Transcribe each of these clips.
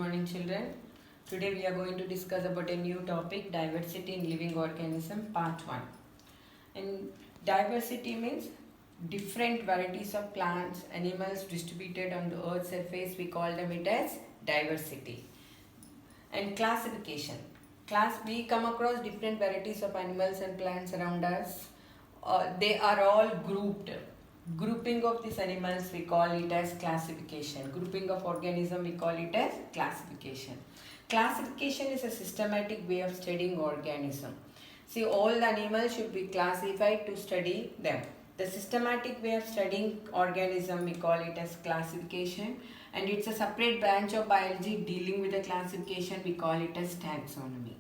morning children. Today we are going to discuss about a new topic, diversity in living organism, part 1. And diversity means different varieties of plants, animals distributed on the earth's surface. We call them it as diversity. And classification. We come across different varieties of animals and plants around us. They are all grouped. Grouping of these animals we call it as classification. Grouping of organism we call it as classification. Classification is a systematic way of studying organism. See, all the animals should be classified to study them. The systematic way of studying organism we call it as classification, and it's a separate branch of biology dealing with the classification. We call it as taxonomy.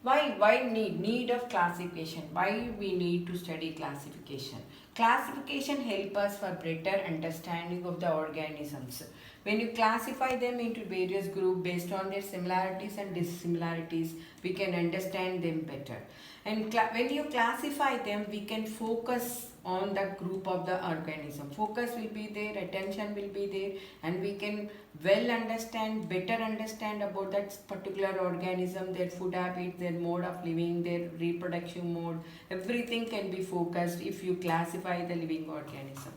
Why need of classification? Why we need to study classification? Classification help us for better understanding of the organisms. When you classify them into various groups based on their similarities and dissimilarities, we can understand them better. And when you classify them, we can focus on the group of the organism. Focus will be there, attention will be there, and we can better understand about that particular organism, their food habits, their mode of living, their reproduction mode. Everything can be focused if you classify the living organism.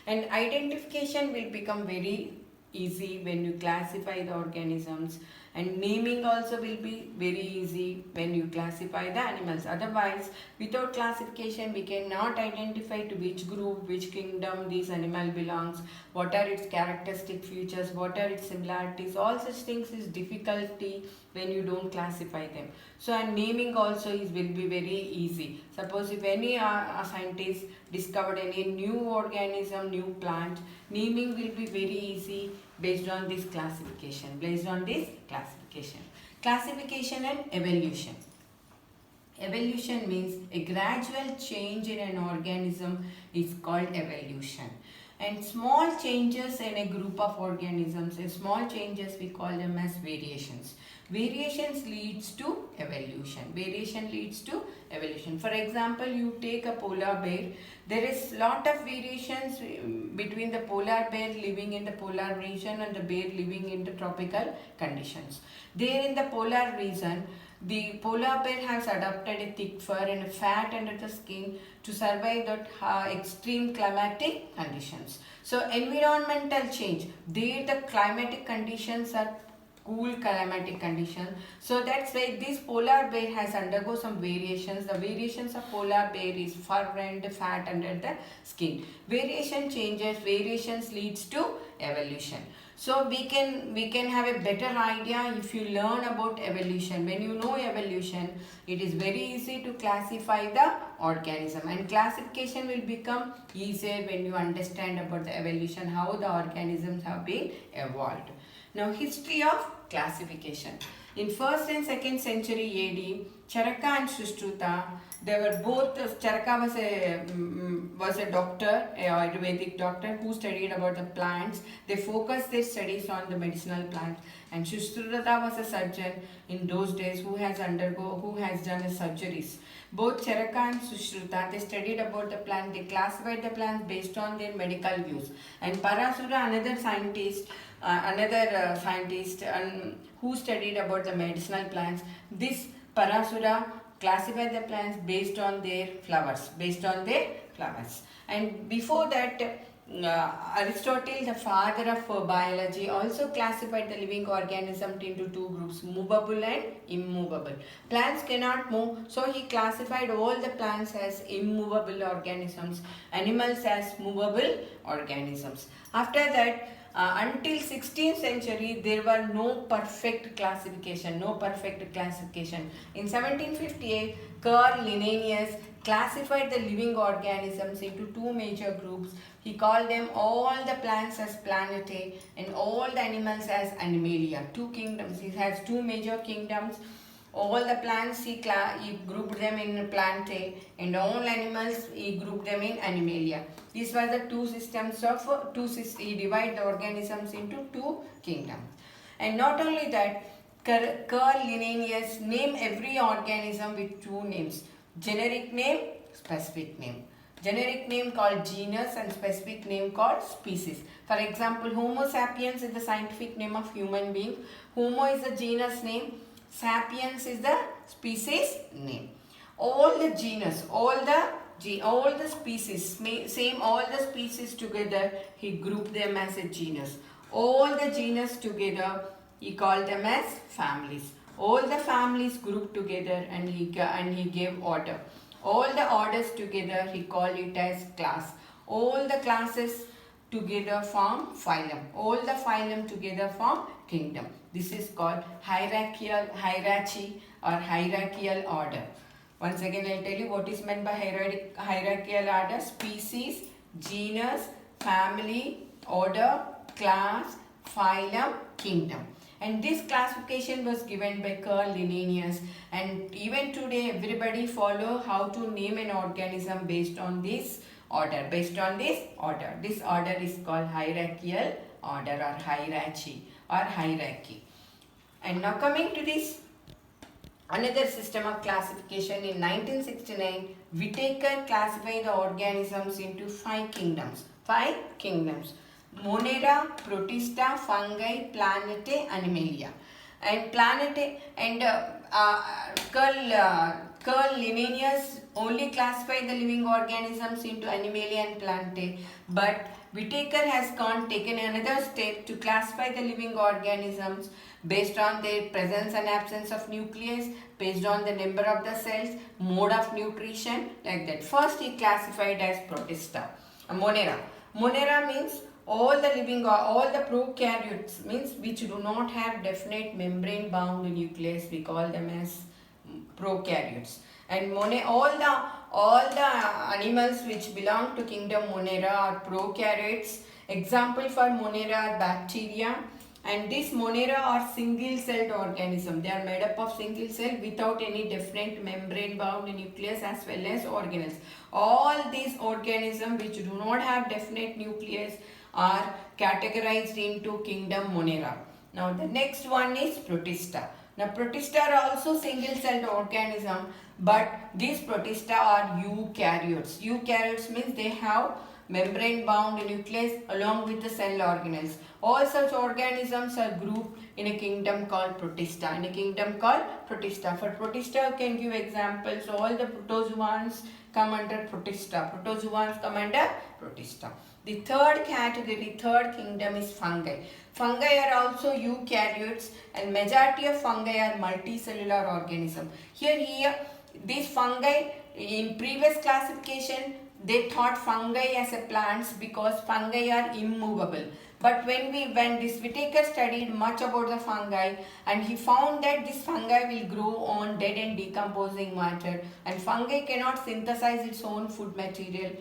And identification will become very easy when you classify the organisms, and naming also will be very easy when you classify the animals. Otherwise, without classification, we cannot identify to which group, which kingdom this animal belongs, what are its characteristic features, what are its similarities. All such things is difficulty when you don't classify them. So, and naming also will be very easy. Suppose if any scientist discovered any new organism, new plant, naming will be very easy based on this classification. Classification and evolution. Evolution means a gradual change in an organism is called evolution. And small changes in a group of organisms, small changes we call them as variations. Variations leads to evolution. For example, you take a polar bear. There is lot of variations between the polar bear living in the polar region and the bear living in the tropical conditions. There in the polar region, the polar bear has adopted a thick fur and a fat under the skin to survive that extreme climatic conditions. So environmental change, there the climatic conditions are cool climatic conditions. So that's why this polar bear has undergone some variations. The variations of polar bear is fur and fat under the skin. Variations leads to evolution. So we can have a better idea if you learn about evolution. When you know evolution, it is very easy to classify the organism, and classification will become easier when you understand about the evolution, how the organisms have been evolved. Now, history of classification. In 1st and 2nd century AD, Charaka and Sushruta, they were both. Charaka was a doctor, a Ayurvedic doctor who studied about the plants. They focused their studies on the medicinal plants. And Sushruta was a surgeon in those days who has done a surgeries. Both Charaka and Sushruta, they studied about the plant. They classified the plants based on their medical views. And Parasura, another scientist who studied about the medicinal plants. This Parasura classified the plants based on their flowers. And before that, Aristotle, the father of biology, also classified the living organism into two groups, movable and immovable. Plants cannot move, so he classified all the plants as immovable organisms, animals as movable organisms. After that, until 16th century, there were no perfect classification. In 1758, Carl Linnaeus classified the living organisms into two major groups. He called them all the plants as Plantae and all the animals as Animalia. Two kingdoms. He has two major kingdoms. All the plants he grouped them in Plantae, and all animals he grouped them in Animalia. These were the two systems of he divided the organisms into two kingdoms. And not only that, Carl Linnaeus named every organism with two names: generic name, specific name. Generic name called genus and specific name called species. For example, Homo sapiens is the scientific name of human being. Homo is the genus name. Sapiens is the species name. All the genus, all the species, all the species together, he grouped them as a genus. All the genus together, he called them as families. All the families grouped together and he gave order. All the orders together, he called it as class. All the classes together form phylum. All the phylum together form kingdom. This is called hierarchy or hierarchical order. Once again, I will tell you what is meant by hierarchical order. Species, genus, family, order, class, phylum, kingdom. And this classification was given by Carl Linnaeus, and even today everybody follow how to name an organism based on this order. This order is called hierarchical order or hierarchy. And now coming to this another system of classification, in 1969, Whittaker classified the organisms into 5 kingdoms. Monera, Protista, Fungi, Plantae, Animalia. And Carl Linnaeus only classified the living organisms into Animalia and Plantae, but Whittaker has taken another step to classify the living organisms based on their presence and absence of nucleus, based on the number of the cells, mode of nutrition, like that. First he classified as Protista. Monera. Monera means all the prokaryotes, means which do not have definite membrane bound nucleus, we call them as prokaryotes. And all the animals which belong to kingdom Monera are prokaryotes. Example for Monera are bacteria, and these Monera are single celled organism. They are made up of single cell without any definite membrane bound nucleus as well as organelles. All these organisms which do not have definite nucleus are categorized into kingdom Monera. Now the next one is Protista. Now Protista are also single celled organism, but these Protista are eukaryotes. Eukaryotes means they have membrane bound nucleus along with the cell organelles. All such organisms are grouped in a kingdom called Protista. For Protista, you can give examples. All the protozoans come under Protista. The third category, third kingdom is fungi. Fungi are also eukaryotes, and majority of fungi are multicellular organism. Here, these fungi, in previous classification, they thought fungi as a plants because fungi are immovable. But when this Whittaker studied much about the fungi, and he found that this fungi will grow on dead and decomposing matter, and fungi cannot synthesize its own food material,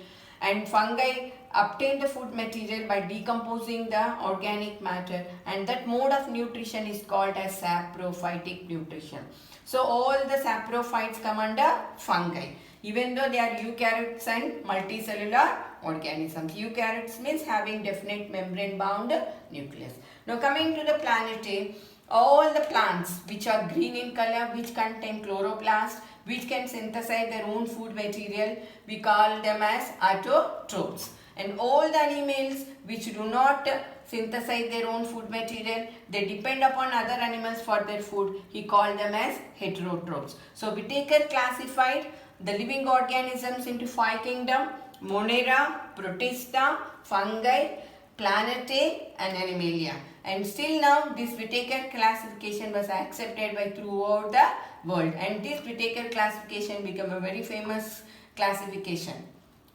and fungi obtain the food material by decomposing the organic matter, and that mode of nutrition is called as saprophytic nutrition. So all the saprophytes come under fungi, even though they are eukaryotes and multicellular organisms. Eukaryotes means having definite membrane bound nucleus. Now coming to the Plantae, all the plants which are green in color, which contain chloroplast, which can synthesize their own food material, we call them as autotrophs. And all the animals which do not synthesize their own food material, they depend upon other animals for their food, he called them as heterotrophs. So Whittaker classified the living organisms into 5 kingdoms: Monera, Protista, Fungi, Plantae and Animalia. And still now this Whittaker classification was accepted by throughout the world, and this Whittaker classification became a very famous classification.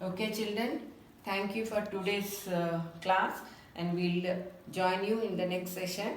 Okay children, thank you for today's class, and we'll join you in the next session.